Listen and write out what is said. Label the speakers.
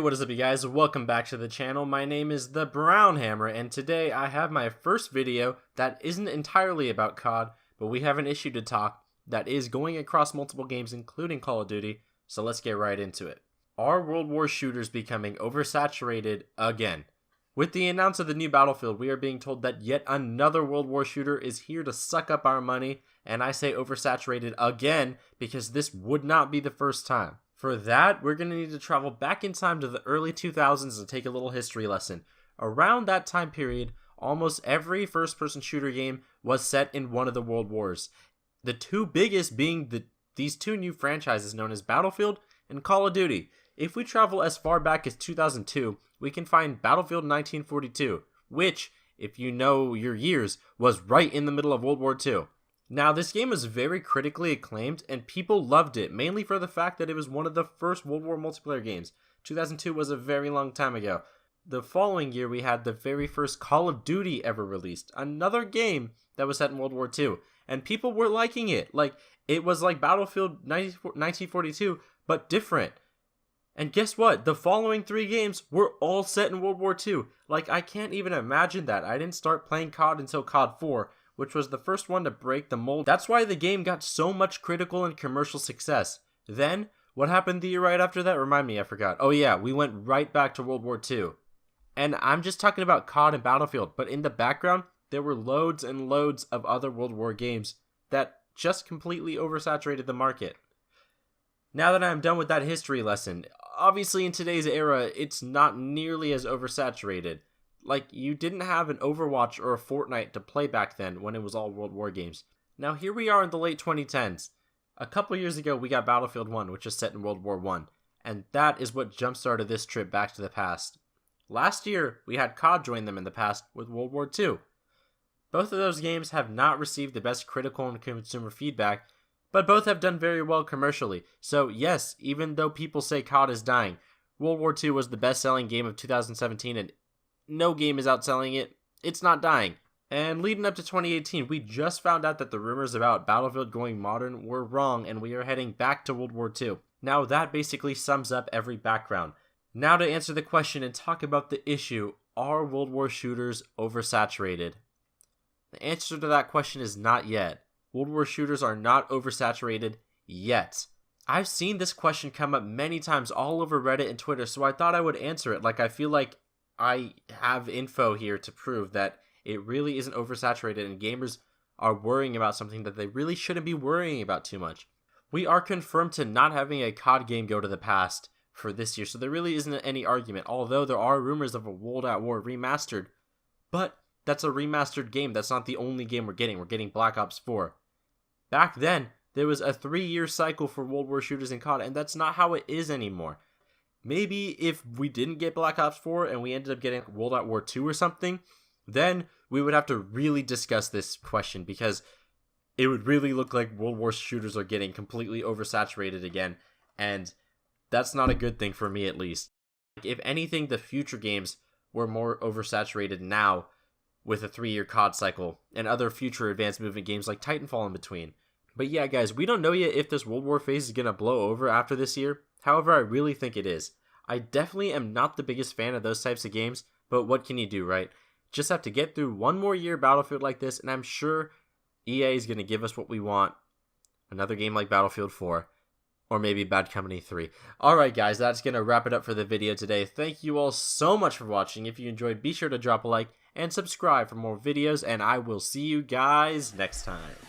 Speaker 1: what is up you guys? Welcome back to the channel. My name is the Brown Hammer, and today I have my first video that isn't entirely about COD, but we have an issue to talk that is going across multiple games including Call of Duty, so let's get right into it. Are World War shooters becoming oversaturated again? With the announcement of the new Battlefield, we are being told that yet another World War shooter is here to suck up our money, and I say oversaturated again because this would not be the first time. For that, we're going to need to travel back in time to the early 2000s and take a little history lesson. Around that time period, almost every first-person shooter game was set in one of the World Wars. The two biggest being these two new franchises known as Battlefield and Call of Duty. If we travel as far back as 2002, we can find Battlefield 1942, which, if you know your years, was right in the middle of World War II. Now, this game was very critically acclaimed, and people loved it, mainly for the fact that it was one of the first World War multiplayer games. 2002 was a very long time ago. The following year, we had the very first Call of Duty ever released, another game that was set in World War II, and people were liking it. It was like Battlefield 1942, but different. And guess what? The following three games were all set in World War II. I can't even imagine that. I didn't start playing COD until COD 4. Which was the first one to break the mold. That's why the game got so much critical and commercial success. Then, what happened the year right after that? Remind me, I forgot. Oh yeah, we went right back to World War II. And I'm just talking about COD and Battlefield, but in the background, there were loads and loads of other World War games that just completely oversaturated the market. Now that I'm done with that history lesson, obviously in today's era, it's not nearly as oversaturated. You didn't have an Overwatch or a Fortnite to play back then when it was all World War games. Now here we are in the late 2010s. A couple years ago we got Battlefield 1, which is set in World War 1, and that is what jump-started this trip back to the past. Last year we had COD join them in the past with World War 2. Both of those games have not received the best critical and consumer feedback, but both have done very well commercially. So yes, even though people say COD is dying, World War 2 was the best-selling game of 2017 and no game is outselling it. It's not dying. And leading up to 2018, we just found out that the rumors about Battlefield going modern were wrong and we are heading back to World War II. Now that basically sums up every background. Now to answer the question and talk about the issue, are World War shooters oversaturated? The answer to that question is not yet. World War shooters are not oversaturated yet. I've seen this question come up many times all over Reddit and Twitter, so I thought I would answer it. I feel like I have info here to prove that it really isn't oversaturated and gamers are worrying about something that they really shouldn't be worrying about too much. We are confirmed to not having a COD game go to the past for this year, so there really isn't any argument, although there are rumors of a World at War remastered. But that's a remastered game. That's not the only game we're getting. We're getting Black Ops 4. Back then, there was a 3-year cycle for World War shooters in COD, and that's not how it is anymore. Maybe if we didn't get Black Ops 4 and we ended up getting World at War 2 or something, then we would have to really discuss this question because it would really look like World War shooters are getting completely oversaturated again, and that's not a good thing for me at least. If anything, the future games were more oversaturated now with a 3-year COD cycle and other future advanced movement games like Titanfall in between. But yeah guys, we don't know yet if this World War phase is going to blow over after this year. However, I really think it is. I definitely am not the biggest fan of those types of games, but what can you do, right? Just have to get through one more year Battlefield like this, and I'm sure EA is going to give us what we want. Another game like Battlefield 4, or maybe Bad Company 3. Alright guys, that's going to wrap it up for the video today. Thank you all so much for watching. If you enjoyed, be sure to drop a like and subscribe for more videos, and I will see you guys next time.